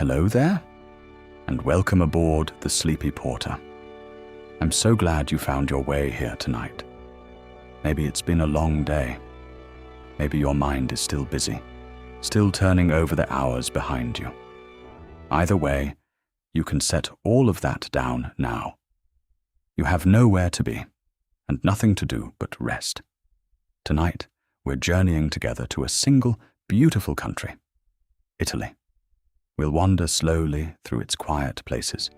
Hello there, and welcome aboard the Sleepy Porter. I'm so glad you found your way here tonight. Maybe it's been a long day. Maybe your mind is still busy, still turning over the hours behind you. Either way, you can set all of that down now. You have nowhere to be, and nothing to do but rest. Tonight, we're journeying together to a single, beautiful country, Italy. We'll wander slowly through its quiet places,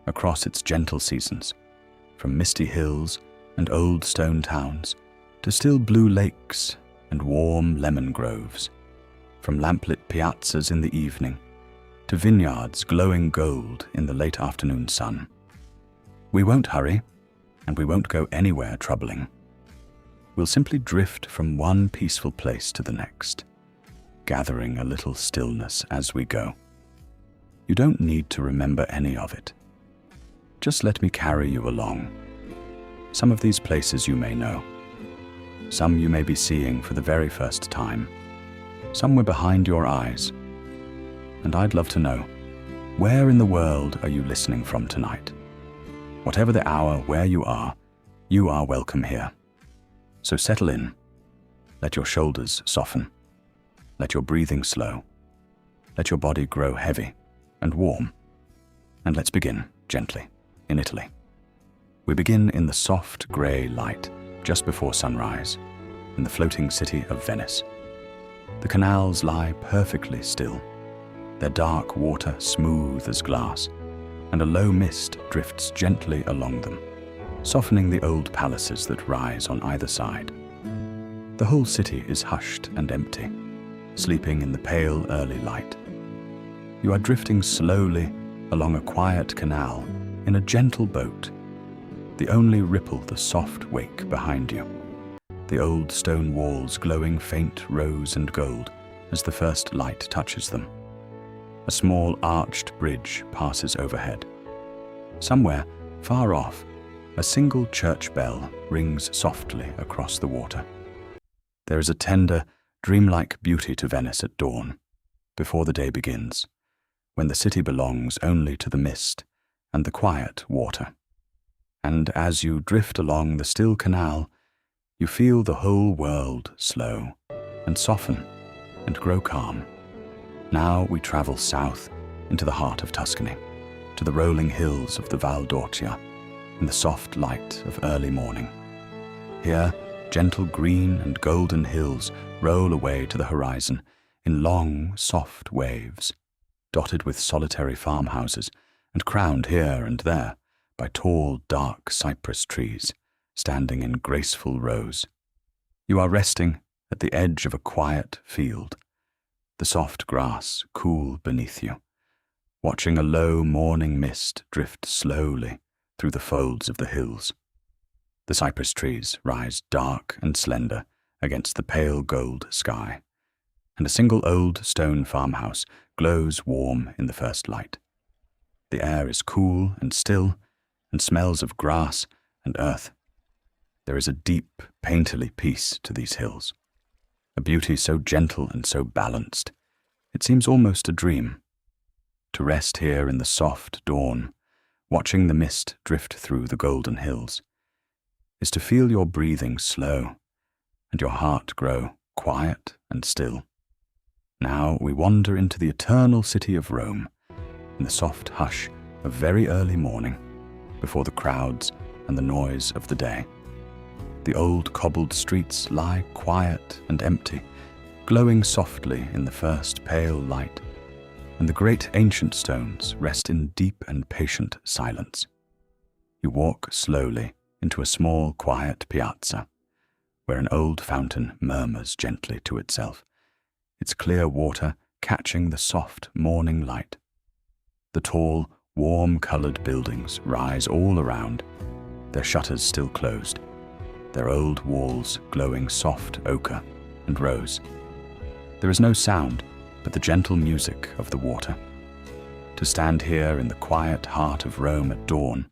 across its gentle seasons, from misty hills and old stone towns to still blue lakes and warm lemon groves, from lamplit piazzas in the evening to vineyards glowing gold in the late afternoon sun. We won't hurry, and we won't go anywhere troubling. We'll simply drift from one peaceful place to the next, gathering a little stillness as we go. You don't need to remember any of it. Just let me carry you along. Some of these places you may know. Some you may be seeing for the very first time. Some were behind your eyes. And I'd love to know, where in the world are you listening from tonight? Whatever the hour where you are welcome here. So settle in. Let your shoulders soften. Let your breathing slow. Let your body grow heavy and warm. And let's begin gently in Italy. We begin in the soft grey light just before sunrise in the floating city of Venice. The canals lie perfectly still, their dark water smooth as glass, and a low mist drifts gently along them, softening the old palaces that rise on either side. The whole city is hushed and empty, sleeping in the pale early light. You are drifting slowly along a quiet canal in a gentle boat, the only ripple the soft wake behind you, the old stone walls glowing faint rose and gold as the first light touches them. A small arched bridge passes overhead. Somewhere, far off, a single church bell rings softly across the water. There is a tender, dreamlike beauty to Venice at dawn, before the day begins, when the city belongs only to the mist and the quiet water. And as you drift along the still canal, you feel the whole world slow and soften and grow calm. Now we travel south into the heart of Tuscany, to the rolling hills of the Val d'Orcia, in the soft light of early morning. Here, gentle green and golden hills roll away to the horizon in long, soft waves, dotted with solitary farmhouses and crowned here and there by tall, dark cypress trees standing in graceful rows. You are resting at the edge of a quiet field, the soft grass cool beneath you, watching a low morning mist drift slowly through the folds of the hills. The cypress trees rise dark and slender against the pale gold sky, and a single old stone farmhouse glows warm in the first light. The air is cool and still, and smells of grass and earth. There is a deep, painterly peace to these hills, a beauty so gentle and so balanced, it seems almost a dream. To rest here in the soft dawn, watching the mist drift through the golden hills, is to feel your breathing slow and your heart grow quiet and still. Now we wander into the eternal city of Rome, in the soft hush of very early morning, before the crowds and the noise of the day. The old cobbled streets lie quiet and empty, glowing softly in the first pale light, and the great ancient stones rest in deep and patient silence. You walk slowly into a small, quiet piazza, where an old fountain murmurs gently to itself, its clear water catching the soft morning light. The tall, warm-colored buildings rise all around, their shutters still closed, their old walls glowing soft ochre and rose. There is no sound but the gentle music of the water. To stand here in the quiet heart of Rome at dawn,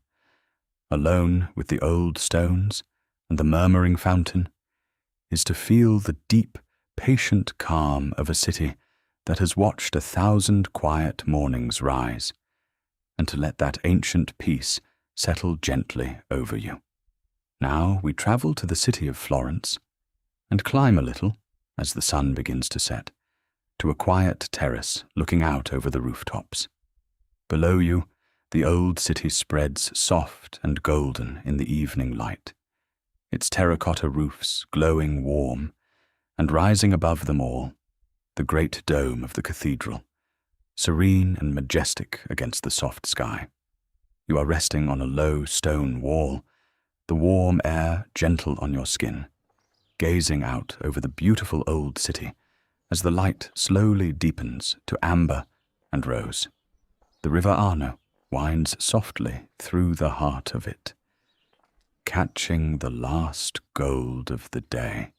alone with the old stones and the murmuring fountain, is to feel the deep, patient calm of a city that has watched 1,000 quiet mornings rise, and to let that ancient peace settle gently over you. Now we travel to the city of Florence and climb a little as the sun begins to set, to a quiet terrace looking out over the rooftops. Below you, the old city spreads soft and golden in the evening light, its terracotta roofs glowing warm, and rising above them all, the great dome of the cathedral, serene and majestic against the soft sky. You are resting on a low stone wall, the warm air gentle on your skin, gazing out over the beautiful old city as the light slowly deepens to amber and rose. The river Arno winds softly through the heart of it, catching the last gold of the day.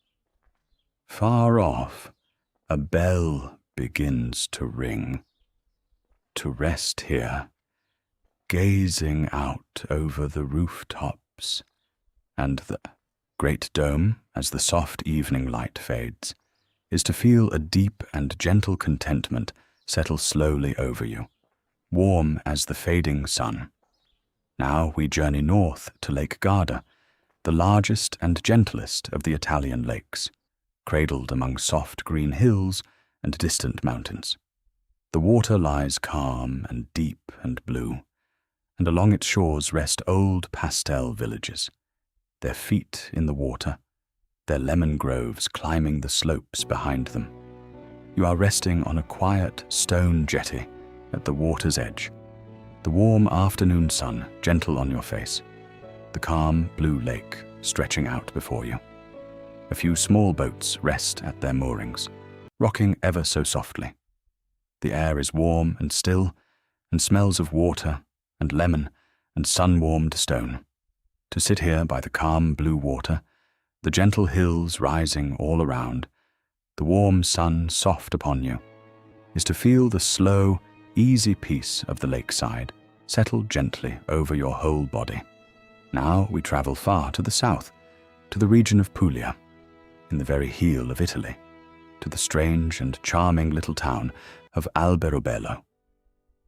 Far off, a bell begins to ring. To rest here, gazing out over the rooftops and the great dome as the soft evening light fades, is to feel a deep and gentle contentment settle slowly over you, warm as the fading sun. Now we journey north to Lake Garda, the largest and gentlest of the Italian lakes, cradled among soft green hills and distant mountains. The water lies calm and deep and blue, and along its shores rest old pastel villages, their feet in the water, their lemon groves climbing the slopes behind them. You are resting on a quiet stone jetty at the water's edge, the warm afternoon sun gentle on your face, the calm blue lake stretching out before you. A few small boats rest at their moorings, rocking ever so softly. The air is warm and still, and smells of water and lemon and sun-warmed stone. To sit here by the calm blue water, the gentle hills rising all around, the warm sun soft upon you, is to feel the slow, easy peace of the lakeside settle gently over your whole body. Now we travel far to the south, to the region of Puglia, in the very heel of Italy, to the strange and charming little town of Alberobello.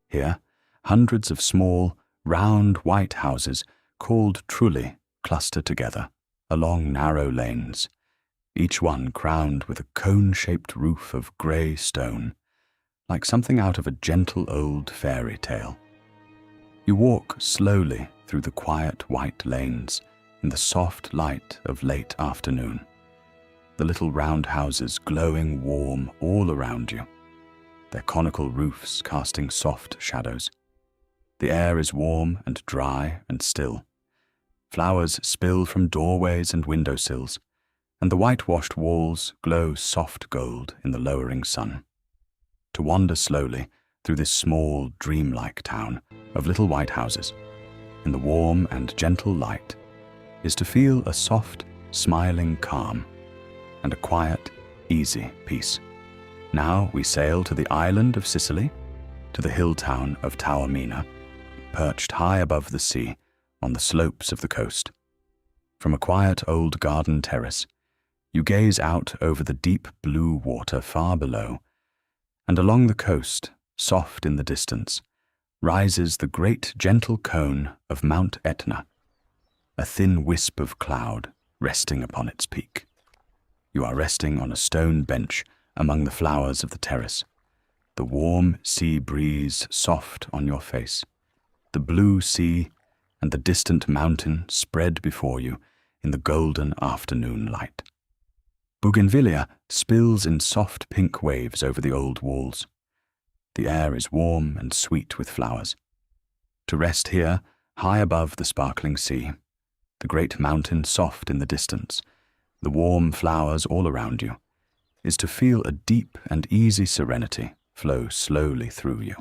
Here, hundreds of small, round white houses called trulli cluster together along narrow lanes, each one crowned with a cone-shaped roof of grey stone, like something out of a gentle old fairy tale. You walk slowly through the quiet white lanes in the soft light of late afternoon, the little round houses glowing warm all around you, their conical roofs casting soft shadows. The air is warm and dry and still. Flowers spill from doorways and windowsills, and the whitewashed walls glow soft gold in the lowering sun. To wander slowly through this small, dreamlike town of little white houses, in the warm and gentle light, is to feel a soft, smiling calm and a quiet, easy peace. Now we sail to the island of Sicily, to the hill town of Taormina, perched high above the sea on the slopes of the coast. From a quiet old garden terrace, you gaze out over the deep blue water far below, and along the coast, soft in the distance, rises the great gentle cone of Mount Etna, a thin wisp of cloud resting upon its peak. You are resting on a stone bench among the flowers of the terrace, the warm sea breeze soft on your face, the blue sea and the distant mountain spread before you in the golden afternoon light. Bougainvillea spills in soft pink waves over the old walls. The air is warm and sweet with flowers. To rest here, high above the sparkling sea, the great mountain soft in the distance, the warm flowers all around you, is to feel a deep and easy serenity flow slowly through you.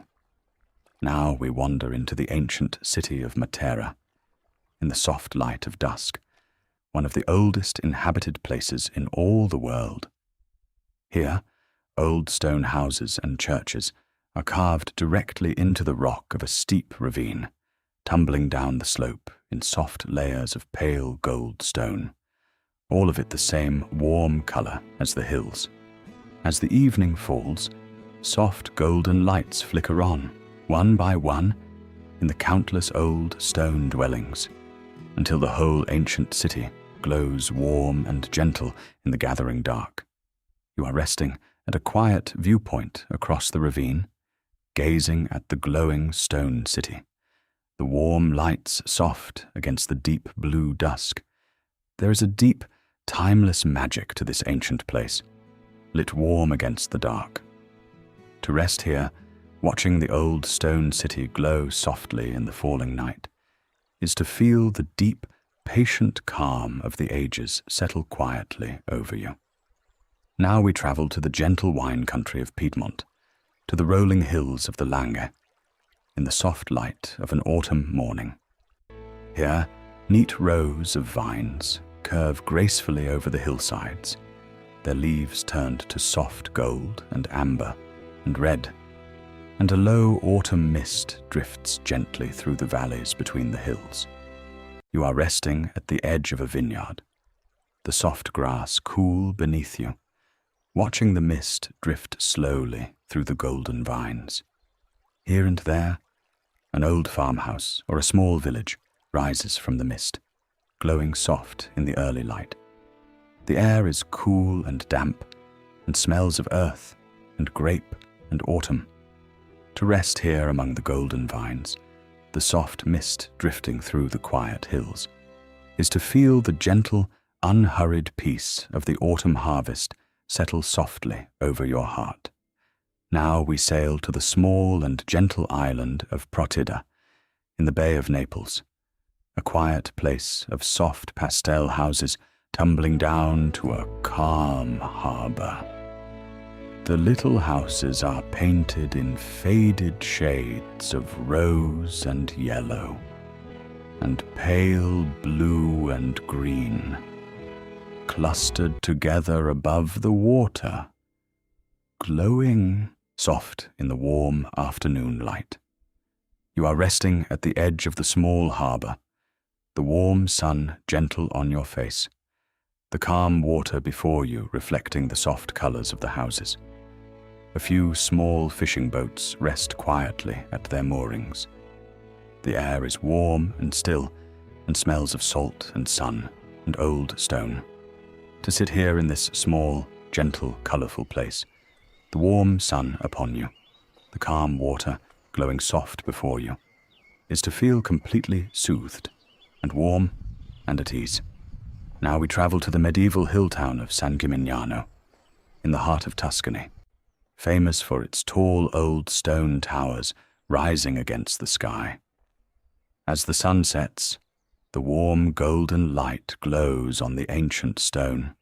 Now we wander into the ancient city of Matera, in the soft light of dusk, one of the oldest inhabited places in all the world. Here, old stone houses and churches are carved directly into the rock of a steep ravine, tumbling down the slope in soft layers of pale gold stone, all of it the same warm color as the hills. As the evening falls, soft golden lights flicker on, one by one, in the countless old stone dwellings, until the whole ancient city glows warm and gentle in the gathering dark. You are resting at a quiet viewpoint across the ravine, gazing at the glowing stone city, the warm lights soft against the deep blue dusk. There is a deep, timeless magic to this ancient place, lit warm against the dark. To rest here, watching the old stone city glow softly in the falling night, is to feel the deep, patient calm of the ages settle quietly over you. Now we travel to the gentle wine country of Piedmont, to the rolling hills of the Langhe, in the soft light of an autumn morning. Here, neat rows of vines curve gracefully over the hillsides, their leaves turned to soft gold and amber and red, and a low autumn mist drifts gently through the valleys between the hills. You are resting at the edge of a vineyard, the soft grass cool beneath you, watching the mist drift slowly through the golden vines. Here and there, an old farmhouse or a small village rises from the mist, glowing soft in the early light. The air is cool and damp, and smells of earth and grape and autumn. To rest here among the golden vines, the soft mist drifting through the quiet hills, is to feel the gentle, unhurried peace of the autumn harvest settle softly over your heart. Now we sail to the small and gentle island of Procida, in the Bay of Naples, a quiet place of soft pastel houses tumbling down to a calm harbor. The little houses are painted in faded shades of rose and yellow, and pale blue and green, clustered together above the water, glowing soft in the warm afternoon light. You are resting at the edge of the small harbor, the warm sun gentle on your face, the calm water before you reflecting the soft colors of the houses. A few small fishing boats rest quietly at their moorings. The air is warm and still, and smells of salt and sun and old stone. To sit here in this small, gentle, colorful place, the warm sun upon you, the calm water glowing soft before you, is to feel completely soothed and warm and at ease. Now we travel to the medieval hill town of San Gimignano, in the heart of Tuscany, famous for its tall old stone towers rising against the sky. As the sun sets, the warm golden light glows on the ancient stone,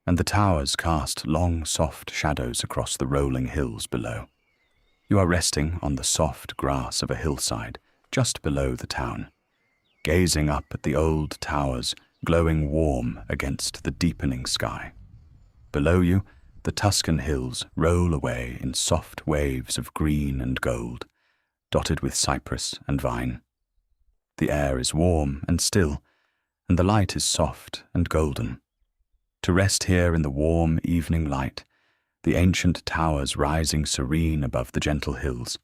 and the towers cast long soft shadows across the rolling hills below. You are resting on the soft grass of a hillside just below the town, gazing up at the old towers glowing warm against the deepening sky. Below you, the Tuscan hills roll away in soft waves of green and gold, dotted with cypress and vine. The air is warm and still, and the light is soft and golden. To rest here in the warm evening light, the ancient towers rising serene above the gentle hills,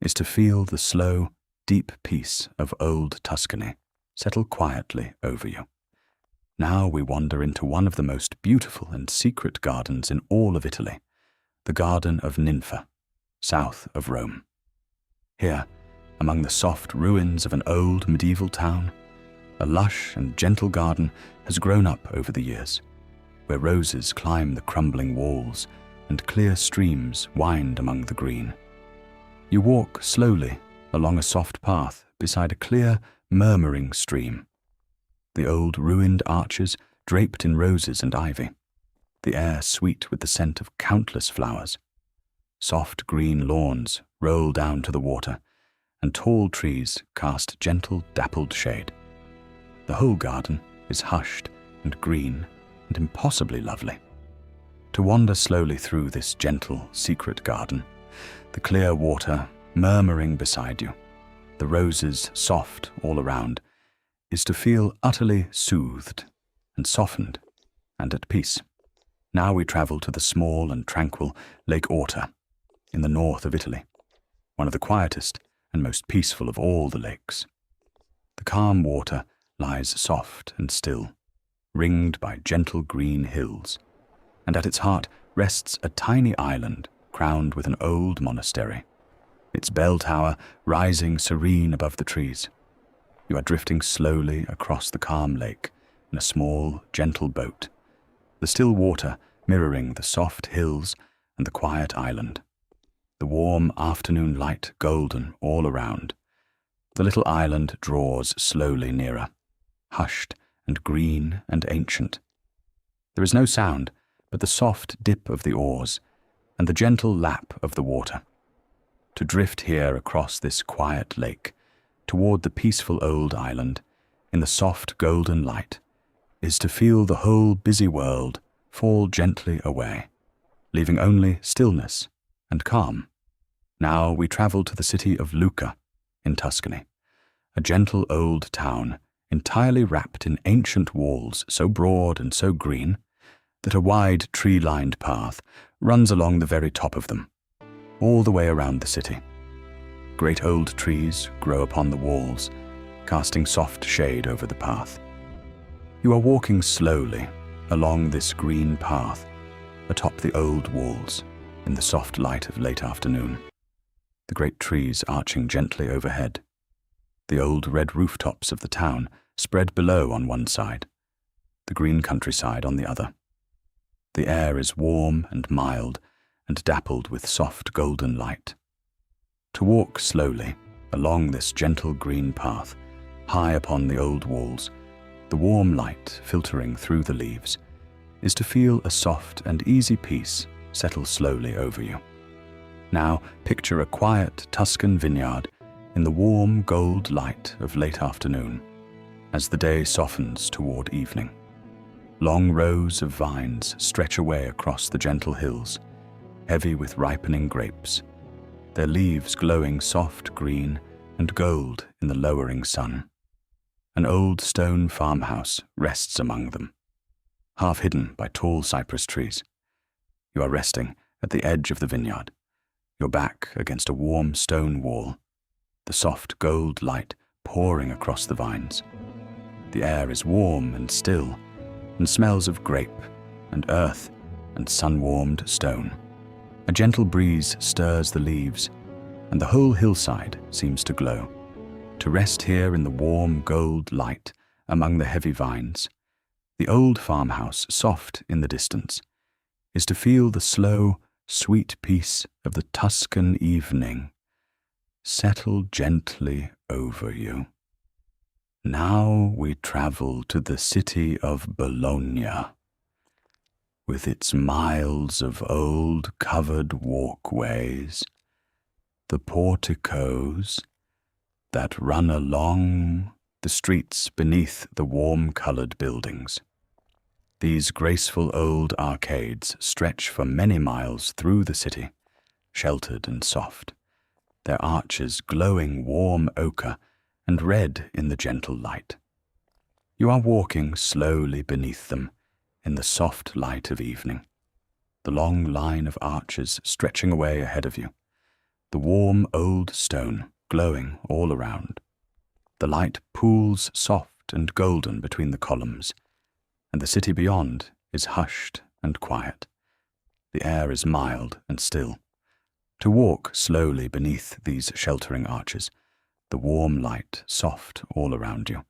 is to feel the slow, deep peace of old Tuscany settle quietly over you. Now we wander into one of the most beautiful and secret gardens in all of Italy, the Garden of Ninfa, south of Rome. Here, among the soft ruins of an old medieval town, a lush and gentle garden has grown up over the years, where roses climb the crumbling walls and clear streams wind among the green. You walk slowly along a soft path beside a clear, murmuring stream. The old ruined arches draped in roses and ivy, the air sweet with the scent of countless flowers. Soft green lawns roll down to the water, and tall trees cast gentle, dappled shade. The whole garden is hushed and green and impossibly lovely. To wander slowly through this gentle, secret garden, the clear water murmuring beside you, the roses soft all around, is to feel utterly soothed and softened and at peace. Now we travel to the small and tranquil Lake Orta, in the north of Italy, one of the quietest and most peaceful of all the lakes. The calm water lies soft and still, ringed by gentle green hills, and at its heart rests a tiny island crowned with an old monastery, its bell tower rising serene above the trees. You are drifting slowly across the calm lake in a small, gentle boat, the still water mirroring the soft hills and the quiet island, the warm afternoon light golden all around. The little island draws slowly nearer, hushed and green and ancient. There is no sound but the soft dip of the oars and the gentle lap of the water. To drift here across this quiet lake, toward the peaceful old island, in the soft golden light, is to feel the whole busy world fall gently away, leaving only stillness and calm. Now we travel to the city of Lucca in Tuscany, a gentle old town entirely wrapped in ancient walls so broad and so green that a wide tree-lined path runs along the very top of them, all the way around the city. Great old trees grow upon the walls, casting soft shade over the path. You are walking slowly along this green path, atop the old walls, in the soft light of late afternoon, the great trees arching gently overhead, the old red rooftops of the town spread below on one side, the green countryside on the other. The air is warm and mild and dappled with soft golden light. To walk slowly along this gentle green path, high upon the old walls, the warm light filtering through the leaves, is to feel a soft and easy peace settle slowly over you. Now picture a quiet Tuscan vineyard in the warm gold light of late afternoon, as the day softens toward evening. Long rows of vines stretch away across the gentle hills, heavy with ripening grapes, their leaves glowing soft green and gold in the lowering sun. An old stone farmhouse rests among them, half hidden by tall cypress trees. You are resting at the edge of the vineyard, your back against a warm stone wall, the soft gold light pouring across the vines. The air is warm and still, and smells of grape and earth and sun-warmed stone. A gentle breeze stirs the leaves, and the whole hillside seems to glow. To rest here in the warm gold light among the heavy vines, the old farmhouse soft in the distance, is to feel the slow, sweet peace of the Tuscan evening settle gently over you. Now we travel to the city of Bologna, with its miles of old covered walkways, the porticos that run along the streets beneath the warm-colored buildings. These graceful old arcades stretch for many miles through the city, sheltered and soft, their arches glowing warm ochre and red in the gentle light. You are walking slowly beneath them in the soft light of evening, the long line of arches stretching away ahead of you, the warm old stone glowing all around. The light pools soft and golden between the columns, and the city beyond is hushed and quiet. The air is mild and still. To walk slowly beneath these sheltering arches, the warm light soft all around you,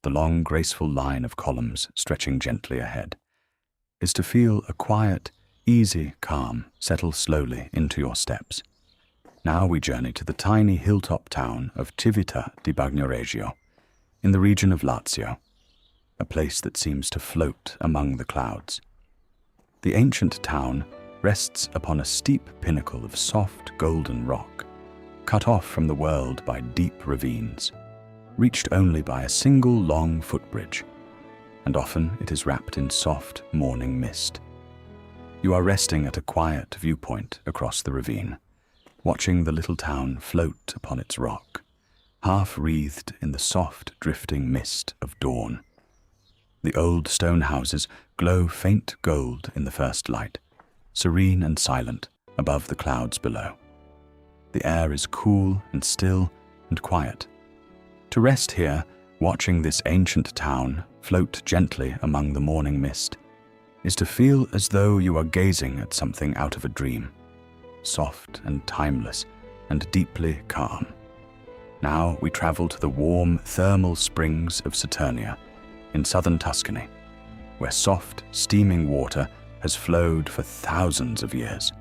the long graceful line of columns stretching gently ahead, is to feel a quiet, easy calm settle slowly into your steps. Now we journey to the tiny hilltop town of Civita di Bagnoregio, in the region of Lazio, a place that seems to float among the clouds. The ancient town rests upon a steep pinnacle of soft golden rock, cut off from the world by deep ravines, reached only by a single long footbridge, and often it is wrapped in soft morning mist. You are resting at a quiet viewpoint across the ravine, watching the little town float upon its rock, half wreathed in the soft drifting mist of dawn. The old stone houses glow faint gold in the first light, serene and silent above the clouds below. The air is cool and still and quiet. To rest here, watching this ancient town float gently among the morning mist, is to feel as though you are gazing at something out of a dream, soft and timeless and deeply calm. Now we travel to the warm thermal springs of Saturnia in southern Tuscany, where soft, steaming water has flowed for thousands of years.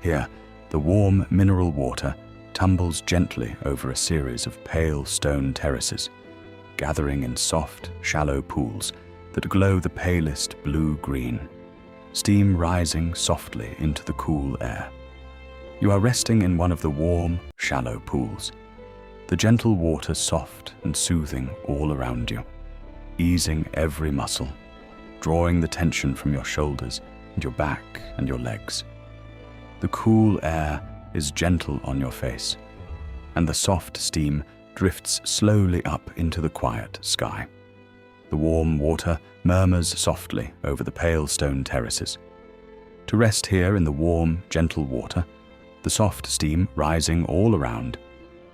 Here, the warm mineral water tumbles gently over a series of pale stone terraces, gathering in soft, shallow pools that glow the palest blue-green, steam rising softly into the cool air. You are resting in one of the warm, shallow pools, the gentle water soft and soothing all around you, easing every muscle, drawing the tension from your shoulders and your back and your legs. The cool air is gentle on your face, and the soft steam drifts slowly up into the quiet sky. The warm water murmurs softly over the pale stone terraces. To rest here in the warm, gentle water, the soft steam rising all around,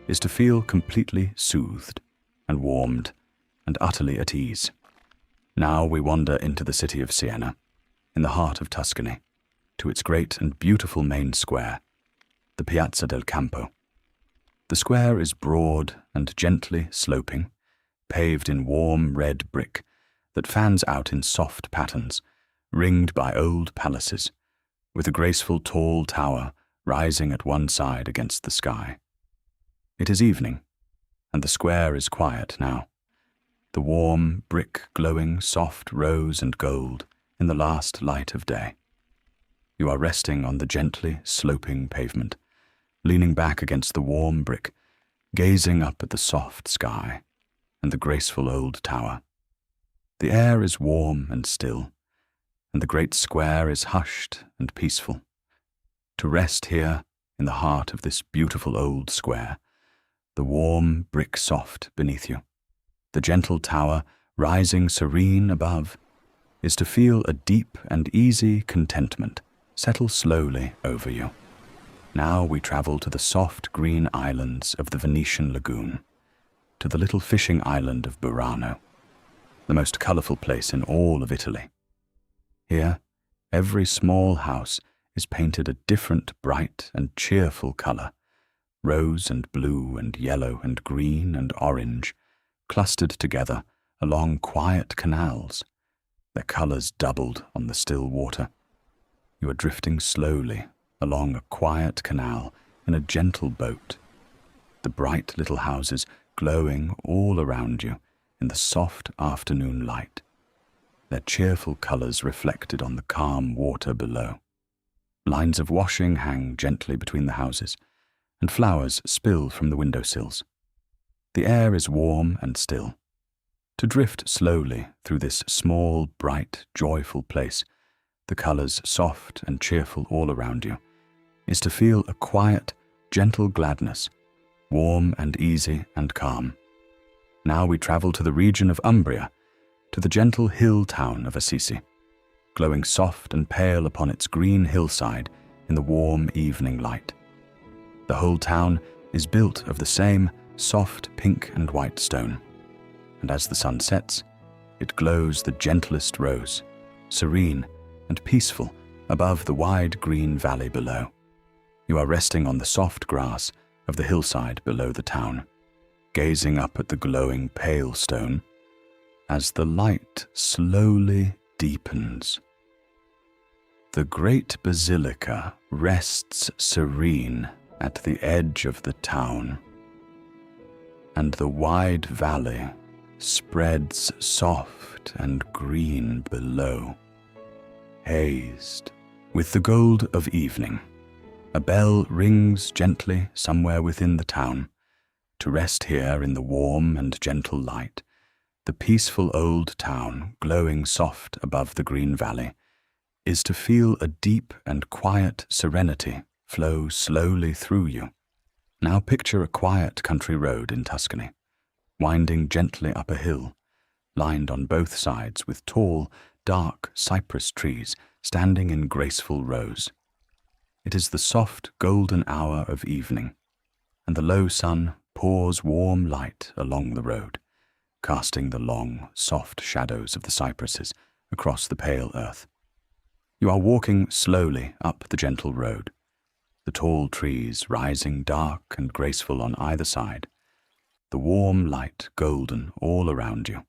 is to feel completely soothed and warmed and utterly at ease. Now we wander into the city of Siena, in the heart of Tuscany, to its great and beautiful main square, the Piazza del Campo. The square is broad and gently sloping, paved in warm red brick that fans out in soft patterns, ringed by old palaces, with a graceful tall tower rising at one side against the sky. It is evening, and the square is quiet now, the warm brick glowing soft rose and gold in the last light of day. You are resting on the gently sloping pavement, leaning back against the warm brick, gazing up at the soft sky and the graceful old tower. The air is warm and still, and the great square is hushed and peaceful. To rest here in the heart of this beautiful old square, the warm brick soft beneath you, the gentle tower rising serene above, is to feel a deep and easy contentment settle slowly over you. Now we travel to the soft green islands of the Venetian lagoon, to the little fishing island of Burano, the most colourful place in all of Italy. Here, every small house is painted a different bright and cheerful colour, rose and blue and yellow and green and orange, clustered together along quiet canals, their colours doubled on the still water. You are drifting slowly along a quiet canal in a gentle boat, the bright little houses glowing all around you in the soft afternoon light, their cheerful colours reflected on the calm water below. Lines of washing hang gently between the houses, and flowers spill from the windowsills. The air is warm and still. To drift slowly through this small, bright, joyful place, the colours soft and cheerful all around you, is to feel a quiet, gentle gladness, warm and easy and calm. Now we travel to the region of Umbria, to the gentle hill town of Assisi, glowing soft and pale upon its green hillside in the warm evening light. The whole town is built of the same soft pink and white stone, and as the sun sets, it glows the gentlest rose, serene and peaceful above the wide green valley below. You are resting on the soft grass of the hillside below the town, gazing up at the glowing pale stone as the light slowly deepens. The great basilica rests serene at the edge of the town, and the wide valley spreads soft and green below, hazed with the gold of evening. A bell rings gently somewhere within the town. To rest here in the warm and gentle light, the peaceful old town glowing soft above the green valley, is to feel a deep and quiet serenity flow slowly through you. Now picture a quiet country road in Tuscany, winding gently up a hill, lined on both sides with tall, dark cypress trees standing in graceful rows. It is the soft golden hour of evening, and the low sun pours warm light along the road, casting the long, soft shadows of the cypresses across the pale earth. You are walking slowly up the gentle road, the tall trees rising dark and graceful on either side, the warm light golden all around you.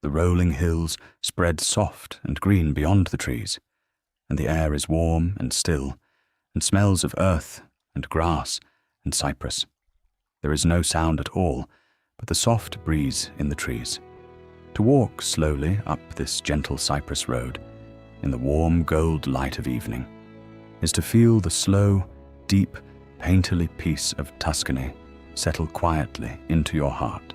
The rolling hills spread soft and green beyond the trees, and the air is warm and still, and smells of earth and grass and cypress. There is no sound at all but the soft breeze in the trees. To walk slowly up this gentle cypress road in the warm gold light of evening is to feel the slow, deep, painterly peace of Tuscany settle quietly into your heart.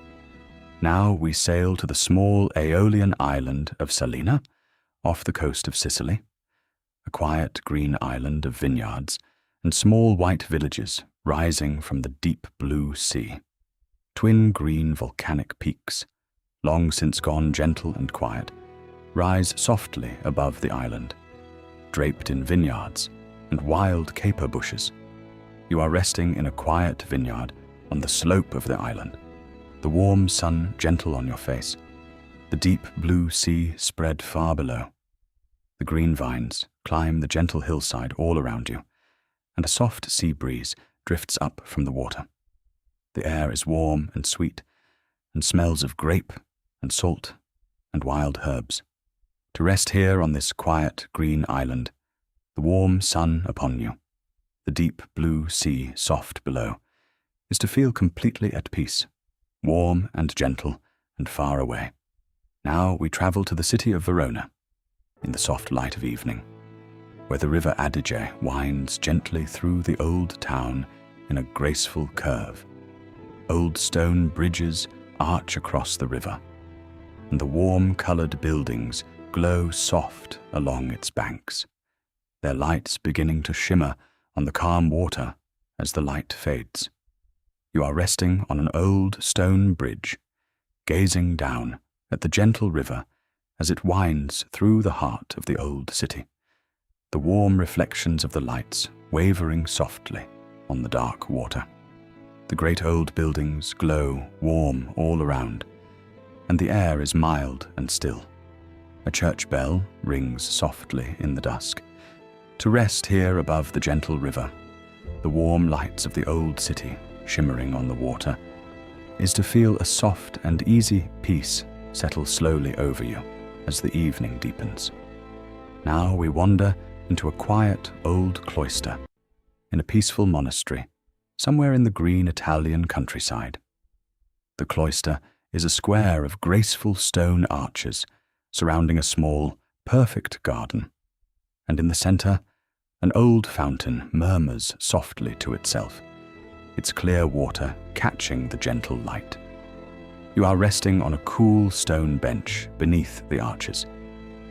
Now we sail to the small Aeolian island of Salina, off the coast of Sicily, a quiet green island of vineyards and small white villages rising from the deep blue sea. Twin green volcanic peaks, long since gone gentle and quiet, rise softly above the island, draped in vineyards and wild caper bushes. You are resting in a quiet vineyard on the slope of the island, the warm sun gentle on your face, the deep blue sea spread far below. The green vines climb the gentle hillside all around you, and a soft sea breeze drifts up from the water. The air is warm and sweet, and smells of grape and salt and wild herbs. To rest here on this quiet green island, the warm sun upon you, the deep blue sea soft below, is to feel completely at peace, warm and gentle and far away. Now we travel to the city of Verona, in the soft light of evening, where the river Adige winds gently through the old town in a graceful curve. Old stone bridges arch across the river, and the warm-colored buildings glow soft along its banks, their lights beginning to shimmer on the calm water as the light fades. You are resting on an old stone bridge, gazing down at the gentle river as it winds through the heart of the old city, the warm reflections of the lights wavering softly on the dark water. The great old buildings glow warm all around, and the air is mild and still. A church bell rings softly in the dusk. To rest here above the gentle river, the warm lights of the old city shimmering on the water, is to feel a soft and easy peace settle slowly over you as the evening deepens. Now we wander into a quiet old cloister in a peaceful monastery somewhere in the green Italian countryside. The cloister is a square of graceful stone arches surrounding a small, perfect garden, and in the center, an old fountain murmurs softly to itself, its clear water catching the gentle light. You are resting on a cool stone bench beneath the arches,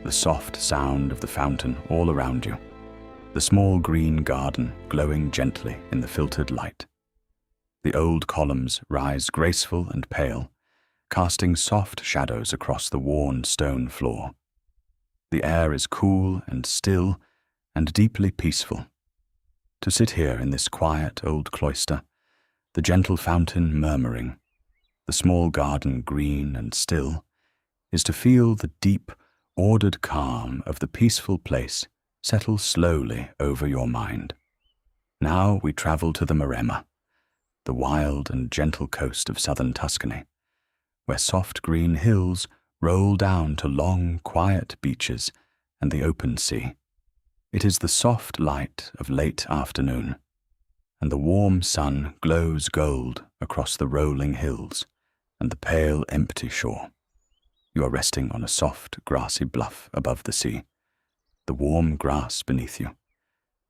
the soft sound of the fountain all around you, the small green garden glowing gently in the filtered light. The old columns rise graceful and pale, casting soft shadows across the worn stone floor. The air is cool and still and deeply peaceful. To sit here in this quiet old cloister, the gentle fountain murmuring, the small garden green and still, is to feel the deep, ordered calm of the peaceful place settle slowly over your mind. Now we travel to the Maremma, the wild and gentle coast of southern Tuscany, where soft green hills roll down to long, quiet beaches and the open sea. It is the soft light of late afternoon, and the warm sun glows gold across the rolling hills and the pale, empty shore. You are resting on a soft, grassy bluff above the sea, the warm grass beneath you,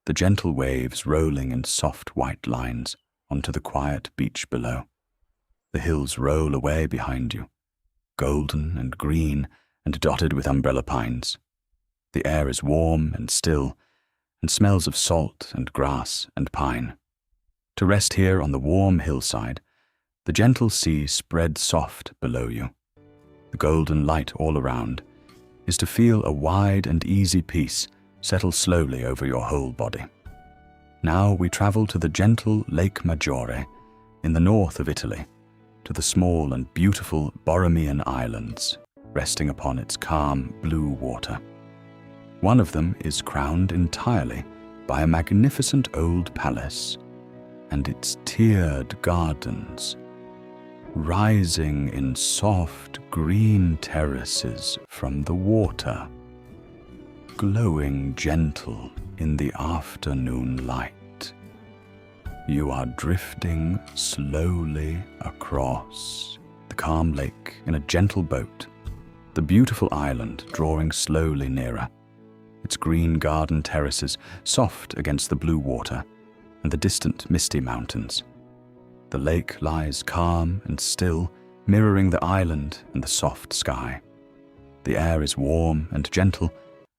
the gentle waves rolling in soft white lines onto the quiet beach below. The hills roll away behind you, golden and green and dotted with umbrella pines. The air is warm and still, and smells of salt and grass and pine. To rest here on the warm hillside, the gentle sea spread soft below you, the golden light all around, is to feel a wide and easy peace settle slowly over your whole body. Now we travel to the gentle Lake Maggiore in the north of Italy, to the small and beautiful Borromean Islands, resting upon its calm blue water. One of them is crowned entirely by a magnificent old palace and its tiered gardens, rising in soft green terraces from the water, glowing gentle in the afternoon light. You are drifting slowly across the calm lake in a gentle boat, the beautiful island drawing slowly nearer, its green garden terraces soft against the blue water and the distant misty mountains. The lake lies calm and still, mirroring the island and the soft sky. The air is warm and gentle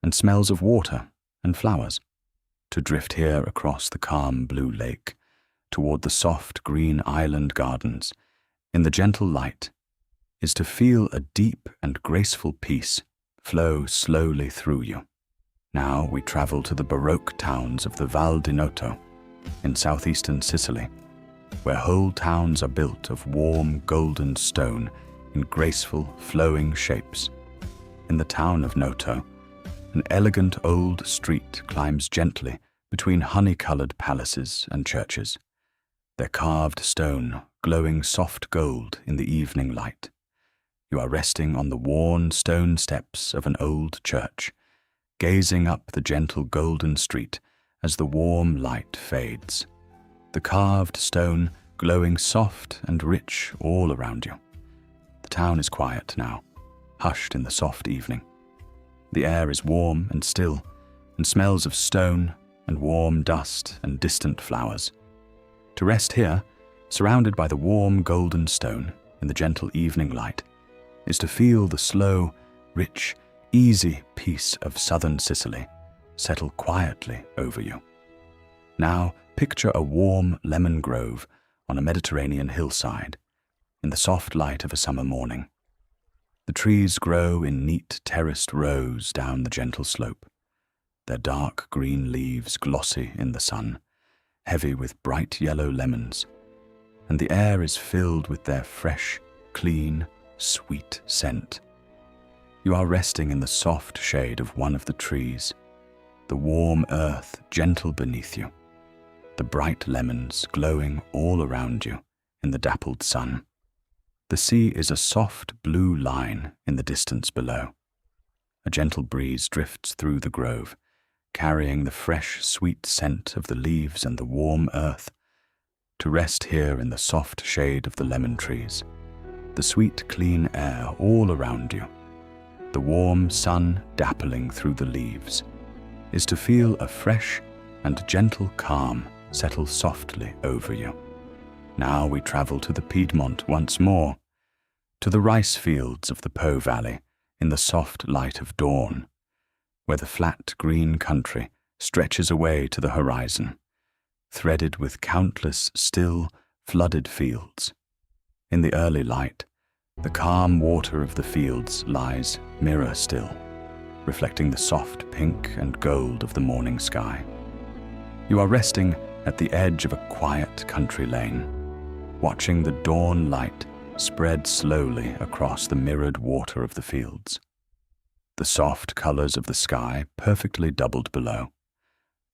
and smells of water and flowers. To drift here across the calm blue lake, toward the soft green island gardens, in the gentle light, is to feel a deep and graceful peace flow slowly through you. Now we travel to the Baroque towns of the Val di Noto in southeastern Sicily, where whole towns are built of warm golden stone in graceful flowing shapes. In the town of Noto, an elegant old street climbs gently between honey-colored palaces and churches, their carved stone glowing soft gold in the evening light. You are resting on the worn stone steps of an old church, gazing up the gentle golden street as the warm light fades, the carved stone glowing soft and rich all around you. The town is quiet now, hushed in the soft evening. The air is warm and still, and smells of stone and warm dust and distant flowers. To rest here, surrounded by the warm golden stone in the gentle evening light, is to feel the slow, rich, easy peace of southern Sicily settle quietly over you. Now picture a warm lemon grove on a Mediterranean hillside in the soft light of a summer morning. The trees grow in neat terraced rows down the gentle slope, their dark green leaves glossy in the sun, heavy with bright yellow lemons, and the air is filled with their fresh, clean, sweet scent. You are resting in the soft shade of one of the trees, the warm earth gentle beneath you, the bright lemons glowing all around you in the dappled sun. The sea is a soft blue line in the distance below. A gentle breeze drifts through the grove, carrying the fresh, sweet scent of the leaves and the warm earth. To rest here in the soft shade of the lemon trees, the sweet, clean air all around you, the warm sun dappling through the leaves, is to feel a fresh and gentle calm settle softly over you. Now we travel to the Piedmont once more, to the rice fields of the Po Valley in the soft light of dawn, where the flat green country stretches away to the horizon, threaded with countless still, flooded fields. In the early light, the calm water of the fields lies mirror still, reflecting the soft pink and gold of the morning sky. You are resting at the edge of a quiet country lane, watching the dawn light spread slowly across the mirrored water of the fields. The soft colors of the sky perfectly doubled below.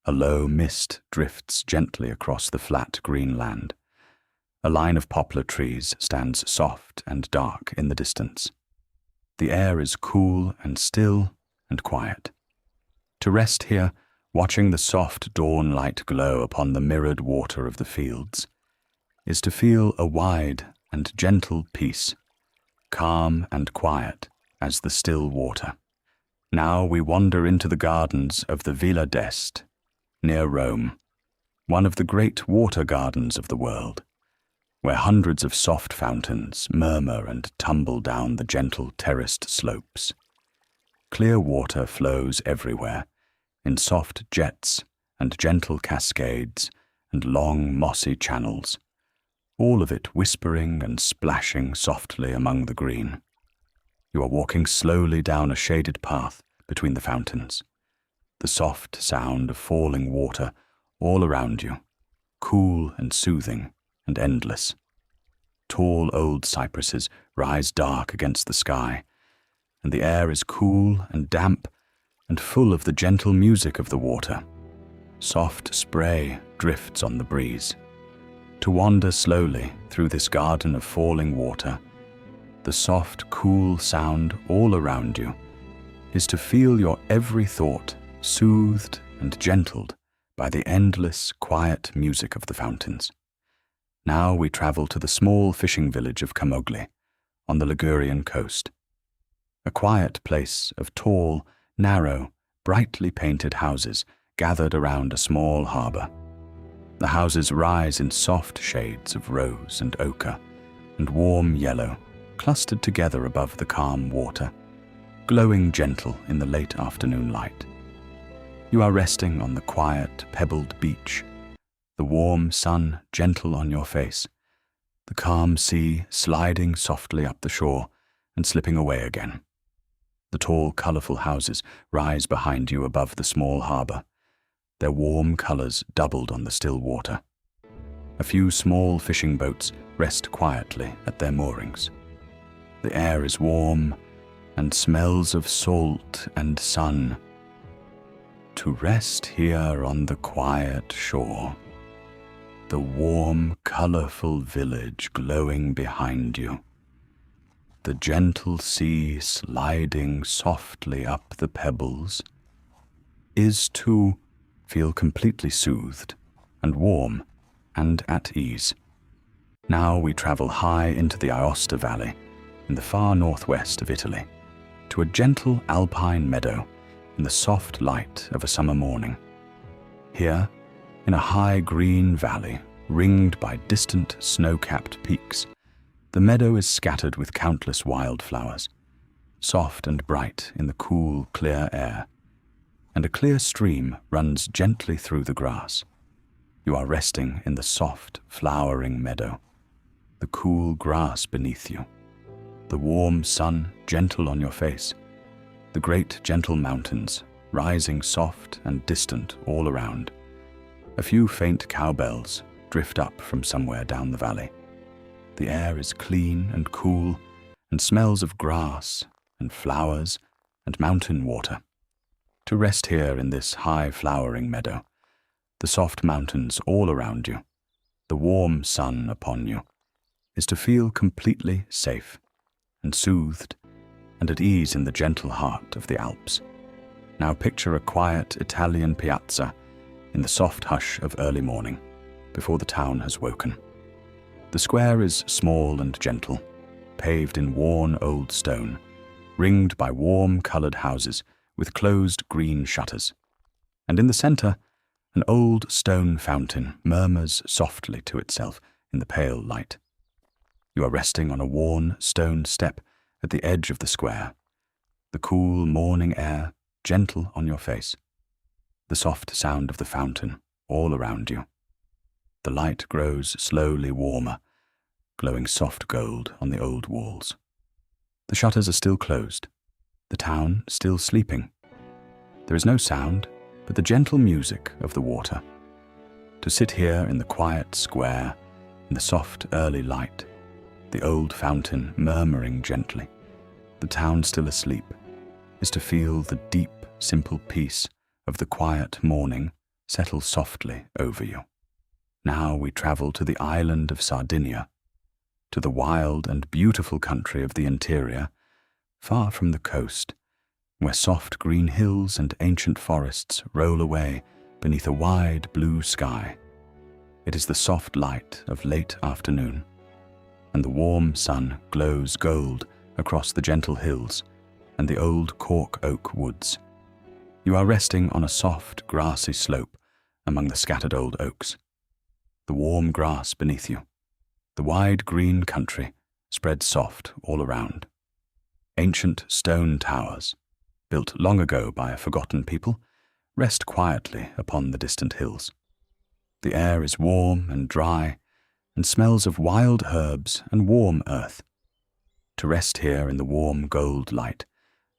A low mist drifts gently across the flat green land. A line of poplar trees stands soft and dark in the distance. The air is cool and still and quiet. To rest here, watching the soft dawn light glow upon the mirrored water of the fields, is to feel a wide and gentle peace, calm and quiet as the still water. Now we wander into the gardens of the Villa d'Este, near Rome, one of the great water gardens of the world, where hundreds of soft fountains murmur and tumble down the gentle terraced slopes. Clear water flows everywhere, in soft jets and gentle cascades and long mossy channels, all of it whispering and splashing softly among the green. You are walking slowly down a shaded path between the fountains, the soft sound of falling water all around you, cool and soothing and endless. Tall old cypresses rise dark against the sky, and the air is cool and damp and full of the gentle music of the water. Soft spray drifts on the breeze. To wander slowly through this garden of falling water, the soft, cool sound all around you is to feel your every thought soothed and gentled by the endless, quiet music of the fountains. Now we travel to the small fishing village of Camogli, on the Ligurian coast. A quiet place of tall, narrow, brightly painted houses gathered around a small harbour. The houses rise in soft shades of rose and ochre and warm yellow, clustered together above the calm water, glowing gentle in the late afternoon light. You are resting on the quiet, pebbled beach, the warm sun gentle on your face, the calm sea sliding softly up the shore and slipping away again. The tall, colourful houses rise behind you above the small harbour, their warm colours doubled on the still water. A few small fishing boats rest quietly at their moorings. The air is warm and smells of salt and sun. To rest here on the quiet shore, the warm, colourful village glowing behind you, the gentle sea sliding softly up the pebbles, is to feel completely soothed and warm and at ease. Now we travel high into the Aosta Valley in the far northwest of Italy, to a gentle alpine meadow in the soft light of a summer morning. Here, in a high green valley ringed by distant snow-capped peaks, the meadow is scattered with countless wildflowers, soft and bright in the cool, clear air, and a clear stream runs gently through the grass. You are resting in the soft, flowering meadow, the cool grass beneath you, the warm sun gentle on your face, the great gentle mountains rising soft and distant all around. A few faint cowbells drift up from somewhere down the valley. The air is clean and cool and smells of grass and flowers and mountain water. To rest here in this high-flowering meadow, the soft mountains all around you, the warm sun upon you, is to feel completely safe and soothed and at ease in the gentle heart of the Alps. Now picture a quiet Italian piazza in the soft hush of early morning, before the town has woken. The square is small and gentle, paved in worn old stone, ringed by warm-coloured houses with closed green shutters. And in the centre, an old stone fountain murmurs softly to itself in the pale light. You are resting on a worn stone step at the edge of the square, the cool morning air gentle on your face, the soft sound of the fountain all around you. The light grows slowly warmer, glowing soft gold on the old walls. The shutters are still closed, the town still sleeping. There is no sound but the gentle music of the water. To sit here in the quiet square, in the soft early light, the old fountain murmuring gently, the town still asleep, is to feel the deep, simple peace of the quiet morning settle softly over you. Now we travel to the island of Sardinia, to the wild and beautiful country of the interior, far from the coast, where soft green hills and ancient forests roll away beneath a wide blue sky. It is the soft light of late afternoon, and the warm sun glows gold across the gentle hills and the old cork oak woods. You are resting on a soft, grassy slope among the scattered old oaks. The warm grass beneath you, the wide green country spread soft all around. Ancient stone towers, built long ago by a forgotten people, rest quietly upon the distant hills. The air is warm and dry, and smells of wild herbs and warm earth. To rest here in the warm gold light,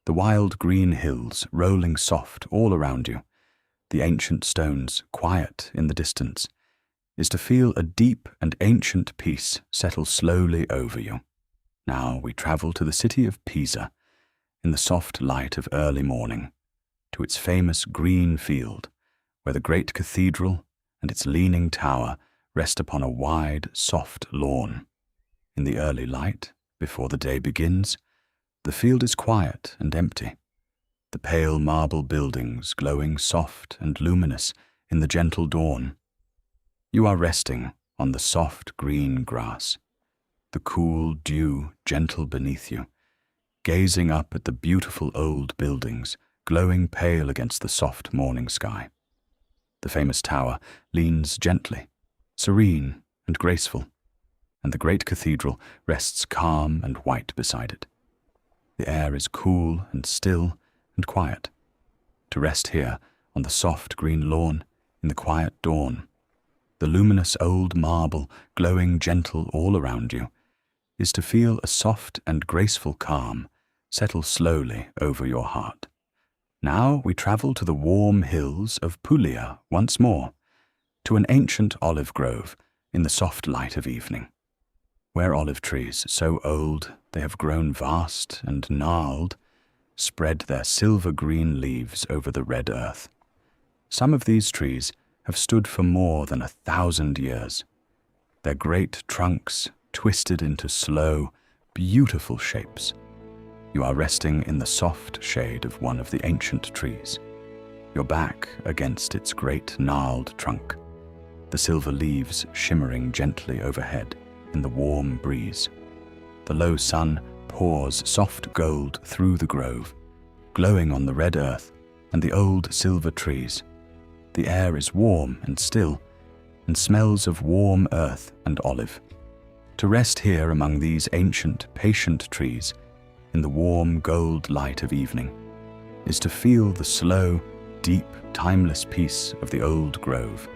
the wild green hills rolling soft all around you, the ancient stones quiet in the distance, is to feel a deep and ancient peace settle slowly over you. Now we travel to the city of Pisa, in the soft light of early morning, to its famous green field, where the great cathedral and its leaning tower rest upon a wide, soft lawn. In the early light, before the day begins, the field is quiet and empty, the pale marble buildings glowing soft and luminous in the gentle dawn. You are resting on the soft green grass, the cool dew gentle beneath you, gazing up at the beautiful old buildings glowing pale against the soft morning sky. The famous tower leans gently, serene and graceful, and the great cathedral rests calm and white beside it. The air is cool and still and quiet. To rest here on the soft green lawn in the quiet dawn, the luminous old marble glowing gentle all around you, is to feel a soft and graceful calm settle slowly over your heart. Now we travel to the warm hills of Puglia once more, to an ancient olive grove in the soft light of evening, where olive trees, so old they have grown vast and gnarled, spread their silver-green leaves over the red earth. Some of these trees have stood for more than 1,000 years, their great trunks twisted into slow, beautiful shapes. You are resting in the soft shade of one of the ancient trees, your back against its great gnarled trunk, the silver leaves shimmering gently overhead in the warm breeze. The low sun pours soft gold through the grove, glowing on the red earth and the old silver trees. The air is warm and still, and smells of warm earth and olive. To rest here among these ancient, patient trees, in the warm gold light of evening, is to feel the slow, deep, timeless peace of the old grove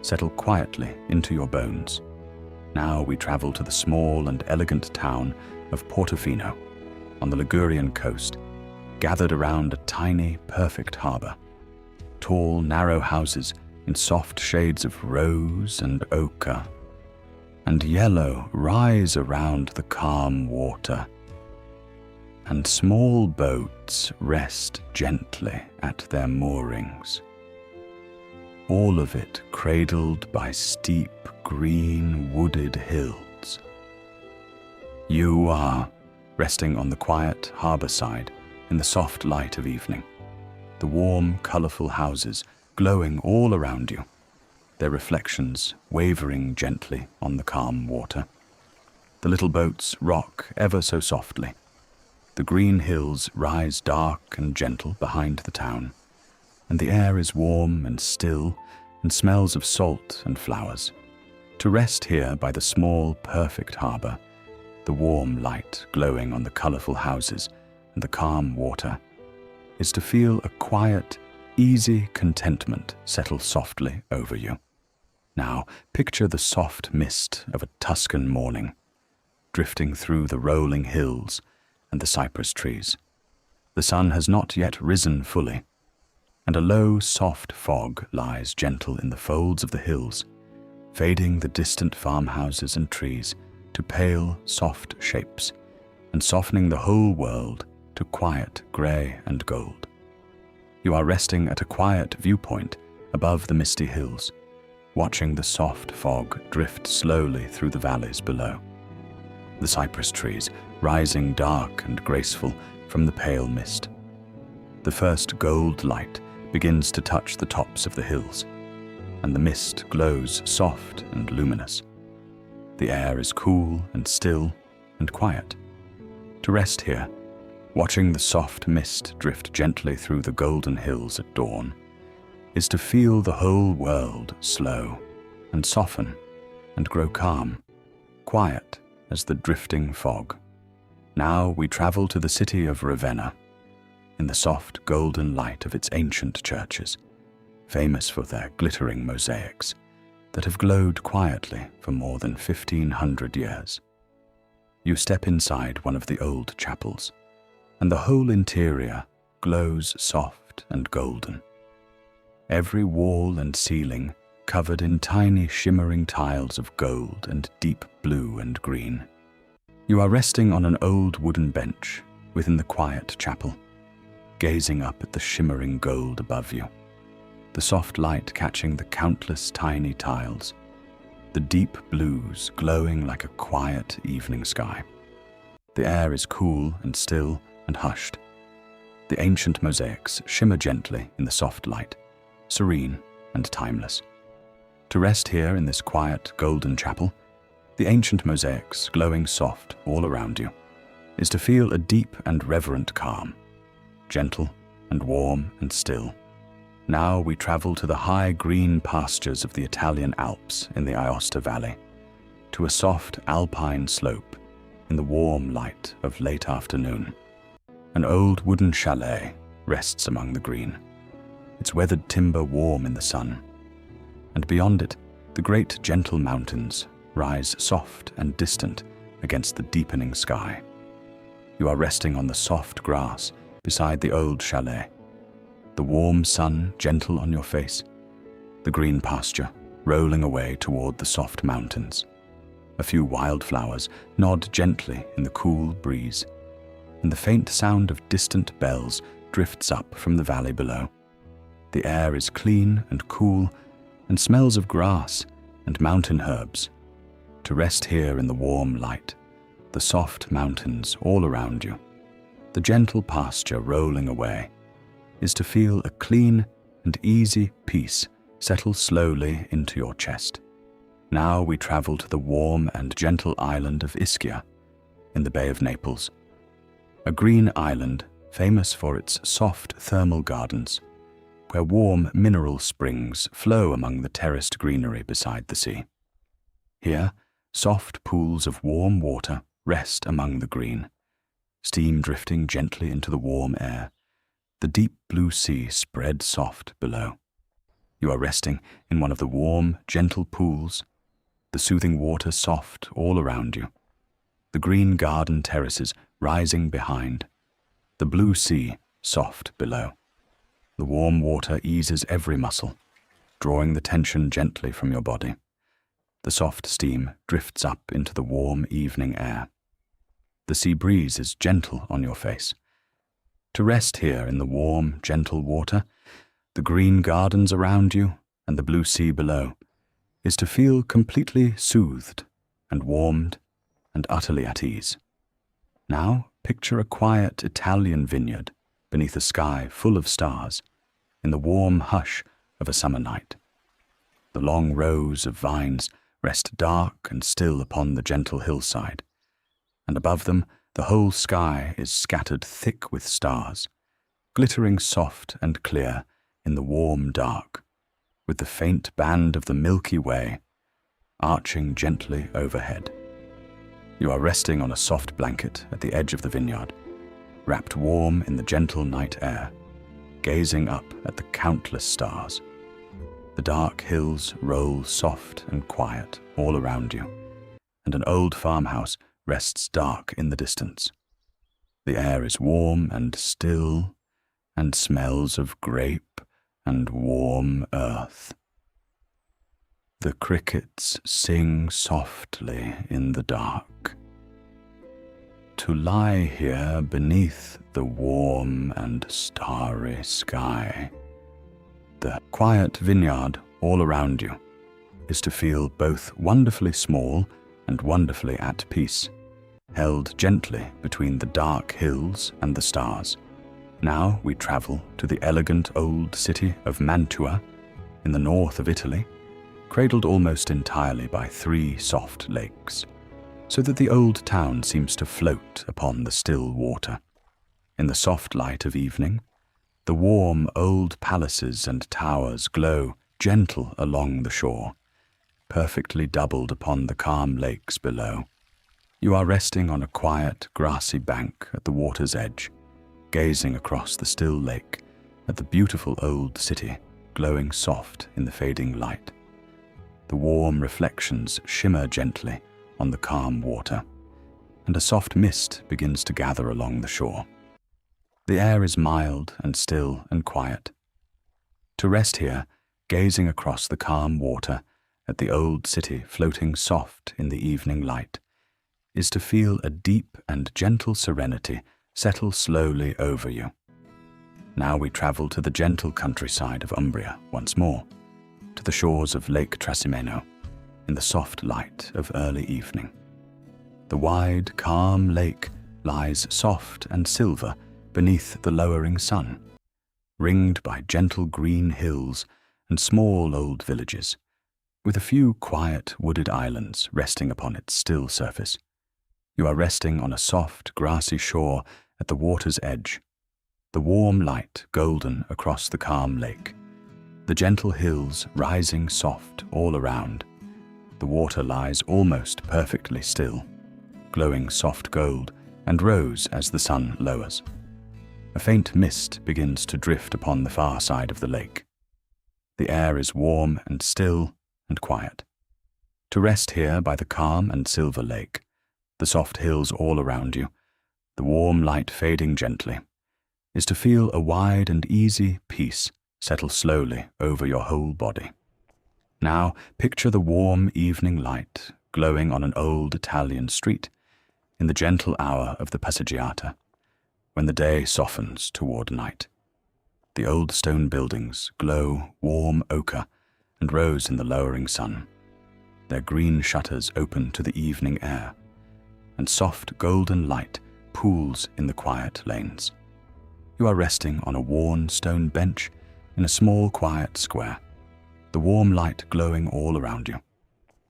settle quietly into your bones. Now we travel to the small and elegant town of Portofino, on the Ligurian coast, gathered around a tiny, perfect harbor. Tall, narrow houses in soft shades of rose and ochre and yellow rise around the calm water, and small boats rest gently at their moorings. All of it cradled by steep, green, wooded hills. You are resting on the quiet harbor side in the soft light of evening, the warm, colorful houses glowing all around you, their reflections wavering gently on the calm water. The little boats rock ever so softly. The green hills rise dark and gentle behind the town, and the air is warm and still and smells of salt and flowers. To rest here by the small, perfect harbor, the warm light glowing on the colorful houses and the calm water, is to feel a quiet, easy contentment settle softly over you. Now picture the soft mist of a Tuscan morning, drifting through the rolling hills and the cypress trees. The sun has not yet risen fully, and a low, soft fog lies gentle in the folds of the hills, fading the distant farmhouses and trees to pale, soft shapes, and softening the whole world to quiet gray and gold. You are resting at a quiet viewpoint above the misty hills, watching the soft fog drift slowly through the valleys below. The cypress trees rising dark and graceful from the pale mist. The first gold light begins to touch the tops of the hills, and the mist glows soft and luminous. The air is cool and still and quiet. To rest here, watching the soft mist drift gently through the golden hills at dawn, is to feel the whole world slow and soften and grow calm, quiet as the drifting fog. Now we travel to the city of Ravenna, in the soft golden light of its ancient churches, famous for their glittering mosaics that have glowed quietly for more than 1,500 years. You step inside one of the old chapels, and the whole interior glows soft and golden. every wall and ceiling covered in tiny shimmering tiles of gold and deep blue and green. You are resting on an old wooden bench within the quiet chapel, gazing up at the shimmering gold above you, the soft light catching the countless tiny tiles, the deep blues glowing like a quiet evening sky. The air is cool and still and hushed. The ancient mosaics shimmer gently in the soft light, serene and timeless. To rest here in this quiet golden chapel, the ancient mosaics glowing soft all around you, is to feel a deep and reverent calm, gentle and warm and still. Now we travel to the high green pastures of the Italian Alps in the Aosta Valley, to a soft alpine slope in the warm light of late afternoon. An old wooden chalet rests among the green, its weathered timber warm in the sun, and beyond it, the great gentle mountains rise soft and distant against the deepening sky. You are resting on the soft grass beside the old chalet, the warm sun gentle on your face, the green pasture rolling away toward the soft mountains. A few wildflowers nod gently in the cool breeze, and the faint sound of distant bells drifts up from the valley below. The air is clean and cool and smells of grass and mountain herbs. To rest here in the warm light, the soft mountains all around you, the gentle pasture rolling away, is to feel a clean and easy peace settle slowly into your chest. Now we travel to the warm and gentle island of Ischia in the Bay of Naples, a green island famous for its soft thermal gardens, where warm mineral springs flow among the terraced greenery beside the sea. Here, soft pools of warm water rest among the green, steam drifting gently into the warm air, the deep blue sea spread soft below. You are resting in one of the warm, gentle pools, the soothing water soft all around you, the green garden terraces rising behind, the blue sea soft below. The warm water eases every muscle, drawing the tension gently from your body. The soft steam drifts up into the warm evening air. The sea breeze is gentle on your face. To rest here in the warm, gentle water, the green gardens around you and the blue sea below, is to feel completely soothed and warmed and utterly at ease. Now picture a quiet Italian vineyard beneath a sky full of stars, in the warm hush of a summer night. The long rows of vines rest dark and still upon the gentle hillside, and above them the whole sky is scattered thick with stars, glittering soft and clear in the warm dark, with the faint band of the Milky Way arching gently overhead. You are resting on a soft blanket at the edge of the vineyard, wrapped warm in the gentle night air, gazing up at the countless stars. The dark hills roll soft and quiet all around you, and an old farmhouse rests dark in the distance. The air is warm and still, and smells of grape and warm earth. The crickets sing softly in the dark. To lie here beneath the warm and starry sky, the quiet vineyard all around you, is to feel both wonderfully small and wonderfully at peace, held gently between the dark hills and the stars. Now we travel to the elegant old city of Mantua in the north of Italy, cradled almost entirely by 3 soft lakes, so that the old town seems to float upon the still water. In the soft light of evening, the warm old palaces and towers glow gentle along the shore, perfectly doubled upon the calm lakes below. You are resting on a quiet, grassy bank at the water's edge, gazing across the still lake at the beautiful old city glowing soft in the fading light. The warm reflections shimmer gently on the calm water, and a soft mist begins to gather along the shore. The air is mild and still and quiet. To rest here, gazing across the calm water at the old city floating soft in the evening light, is to feel a deep and gentle serenity settle slowly over you. Now we travel to the gentle countryside of Umbria once more, to the shores of Lake Trasimeno, in the soft light of early evening. The wide, calm lake lies soft and silver beneath the lowering sun, ringed by gentle green hills and small old villages, with a few quiet wooded islands resting upon its still surface. You are resting on a soft, grassy shore at the water's edge, the warm light golden across the calm lake, the gentle hills rising soft all around. The water lies almost perfectly still, glowing soft gold and rose as the sun lowers. A faint mist begins to drift upon the far side of the lake. The air is warm and still and quiet. To rest here by the calm and silver lake, the soft hills all around you, the warm light fading gently, is to feel a wide and easy peace settle slowly over your whole body. Now picture the warm evening light glowing on an old Italian street in the gentle hour of the passeggiata, when the day softens toward night. The old stone buildings glow warm ochre and rose in the lowering sun, their green shutters open to the evening air, and soft golden light pools in the quiet lanes. You are resting on a worn stone bench in a small quiet square, the warm light glowing all around you,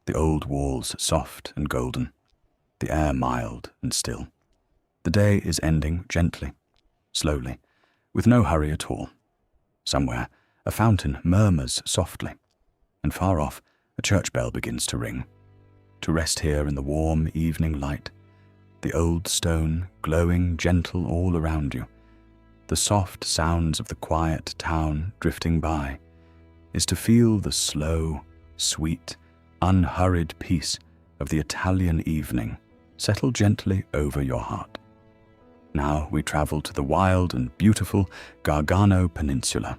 the old walls soft and golden, the air mild and still. The day is ending gently, slowly, with no hurry at all. Somewhere, a fountain murmurs softly, and far off, a church bell begins to ring. To rest here in the warm evening light, the old stone glowing gentle all around you, the soft sounds of the quiet town drifting by, is to feel the slow, sweet, unhurried peace of the Italian evening settle gently over your heart. Now we travel to the wild and beautiful Gargano Peninsula,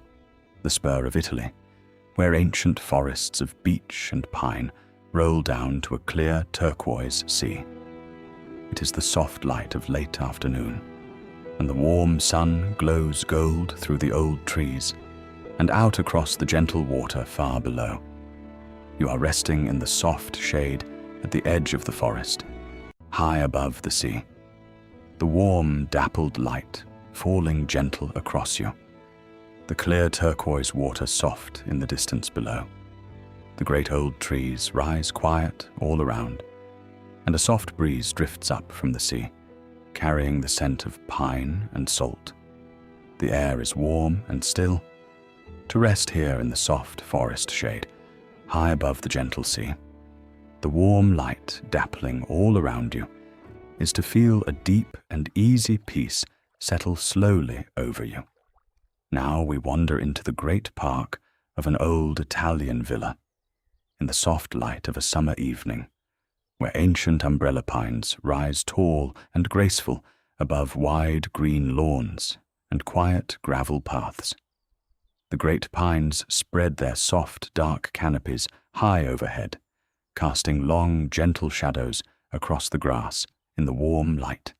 the spur of Italy, where ancient forests of beech and pine roll down to a clear turquoise sea. It is the soft light of late afternoon, and the warm sun glows gold through the old trees and out across the gentle water far below. You are resting in the soft shade at the edge of the forest, high above the sea, the warm, dappled light falling gentle across you, the clear turquoise water soft in the distance below. The great old trees rise quiet all around, and a soft breeze drifts up from the sea, carrying the scent of pine and salt. The air is warm and still. To rest here in the soft forest shade, high above the gentle sea, the warm light dappling all around you, is to feel a deep and easy peace settle slowly over you. Now we wander into the great park of an old Italian villa, in the soft light of a summer evening, where ancient umbrella pines rise tall and graceful above wide green lawns and quiet gravel paths. The great pines spread their soft, dark canopies high overhead, casting long, gentle shadows across the grass in the warm light.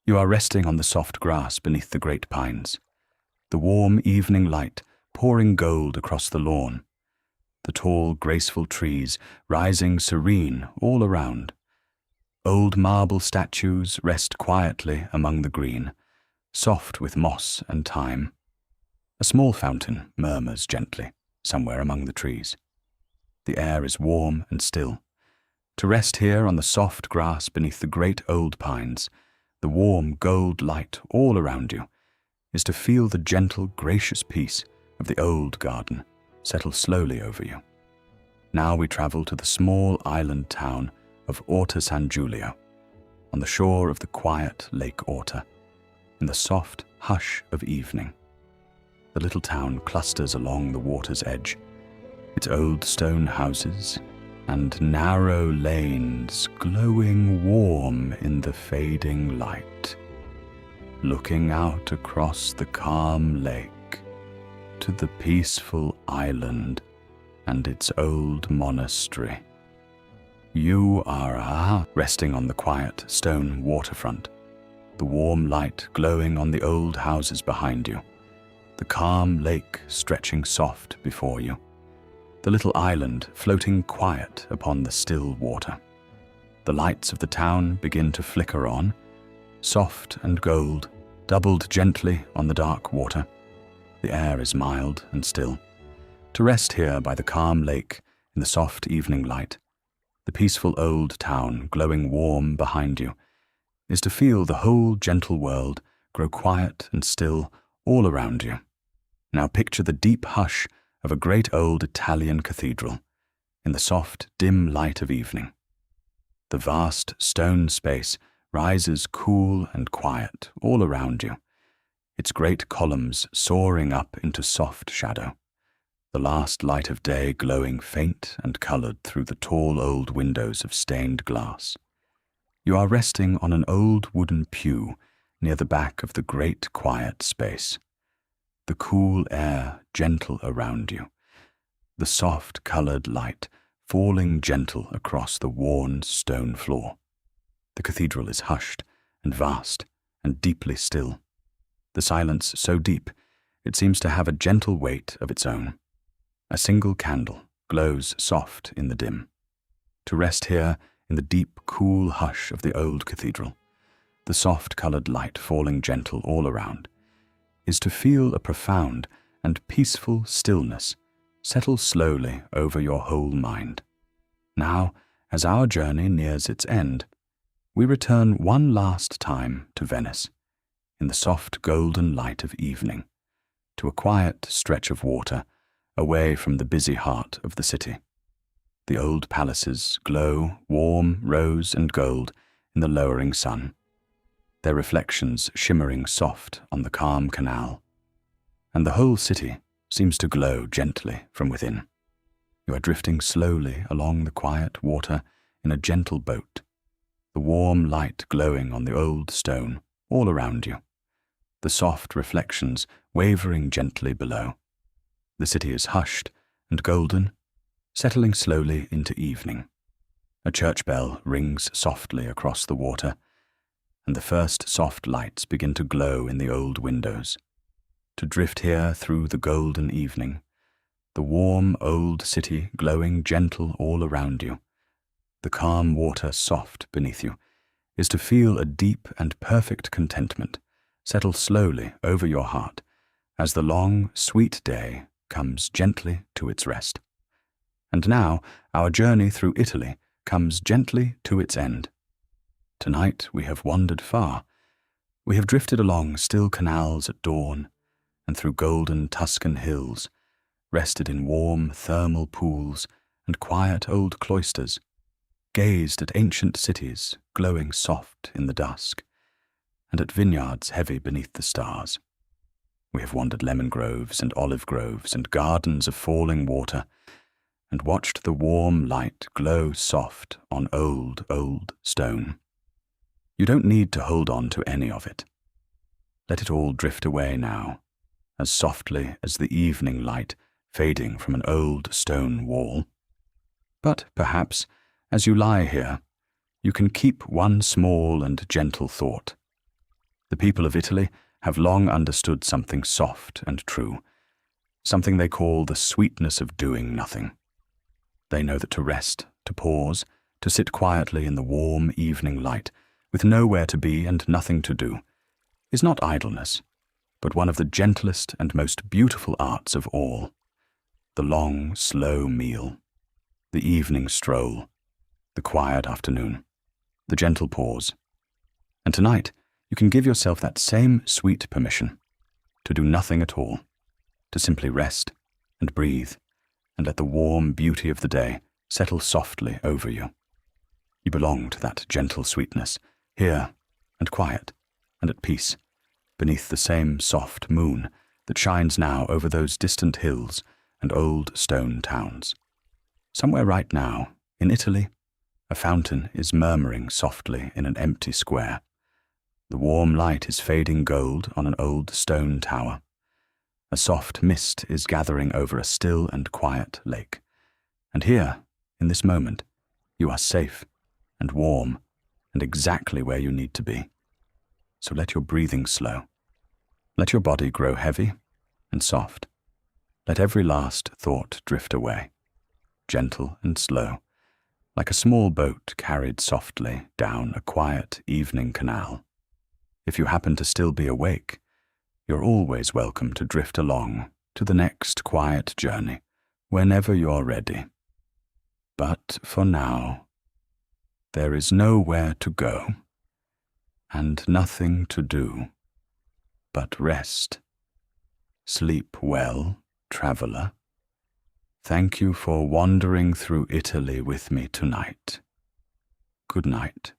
You are resting on the soft grass beneath the great pines, the warm evening light pouring gold across the lawn, the tall, graceful trees rising serene all around. Old marble statues rest quietly among the green, soft with moss and thyme. A small fountain murmurs gently somewhere among the trees. The air is warm and still. To rest here on the soft grass beneath the great old pines, the warm gold light all around you, is to feel the gentle, gracious peace of the old garden settle slowly over you. Now we travel to the small island town of Orta San Giulio, on the shore of the quiet Lake Orta, in the soft hush of evening. The little town clusters along the water's edge, its old stone houses and narrow lanes glowing warm in the fading light. Looking out across the calm lake, to the peaceful island and its old monastery. You are resting on the quiet stone waterfront, the warm light glowing on the old houses behind you, the calm lake stretching soft before you, the little island floating quiet upon the still water. The lights of the town begin to flicker on, soft and gold, doubled gently on the dark water. The air is mild and still. To rest here by the calm lake in the soft evening light, the peaceful old town glowing warm behind you, is to feel the whole gentle world grow quiet and still all around you. Now picture the deep hush of a great old Italian cathedral in the soft, dim light of evening. The vast stone space rises cool and quiet all around you, its great columns soaring up into soft shadow, the last light of day glowing faint and coloured through the tall old windows of stained glass. You are resting on an old wooden pew near the back of the great quiet space. The cool air gentle around you, the soft coloured light falling gentle across the worn stone floor. The cathedral is hushed and vast and deeply still, the silence so deep it seems to have a gentle weight of its own. A single candle glows soft in the dim. To rest here in the deep, cool hush of the old cathedral, the soft-coloured light falling gentle all around, is to feel a profound and peaceful stillness settle slowly over your whole mind. Now, as our journey nears its end, we return one last time to Venice, in the soft golden light of evening, to a quiet stretch of water away from the busy heart of the city. The old palaces glow warm rose and gold in the lowering sun, their reflections shimmering soft on the calm canal, and the whole city seems to glow gently from within. You are drifting slowly along the quiet water in a gentle boat, the warm light glowing on the old stone all around you, the soft reflections wavering gently below. The city is hushed and golden, settling slowly into evening. A church bell rings softly across the water, and the first soft lights begin to glow in the old windows. To drift here through the golden evening, the warm old city glowing gentle all around you, the calm water soft beneath you, is to feel a deep and perfect contentment settle slowly over your heart as the long, sweet day comes gently to its rest. And now our journey through Italy comes gently to its end. Tonight we have wandered far. We have drifted along still canals at dawn, and through golden Tuscan hills, rested in warm thermal pools and quiet old cloisters, gazed at ancient cities glowing soft in the dusk, and at vineyards heavy beneath the stars. We have wandered lemon groves and olive groves and gardens of falling water, and watched the warm light glow soft on old, old stone. You don't need to hold on to any of it. Let it all drift away now, as softly as the evening light fading from an old stone wall. But perhaps, as you lie here, you can keep one small and gentle thought. The people of Italy have long understood something soft and true, something they call the sweetness of doing nothing. They know that to rest, to pause, to sit quietly in the warm evening light, with nowhere to be and nothing to do, is not idleness, but one of the gentlest and most beautiful arts of all. The long, slow meal, the evening stroll, the quiet afternoon, the gentle pause. And tonight, you can give yourself that same sweet permission to do nothing at all, to simply rest and breathe and let the warm beauty of the day settle softly over you. You belong to that gentle sweetness, here and quiet and at peace, beneath the same soft moon that shines now over those distant hills and old stone towns. Somewhere right now, in Italy, a fountain is murmuring softly in an empty square. The warm light is fading gold on an old stone tower. A soft mist is gathering over a still and quiet lake. And here, in this moment, you are safe and warm and exactly where you need to be. So let your breathing slow. Let your body grow heavy and soft. Let every last thought drift away, gentle and slow, like a small boat carried softly down a quiet evening canal. If you happen to still be awake, you're always welcome to drift along to the next quiet journey whenever you're ready. But for now, there is nowhere to go and nothing to do but rest. Sleep well, traveler. Thank you for wandering through Italy with me tonight. Good night.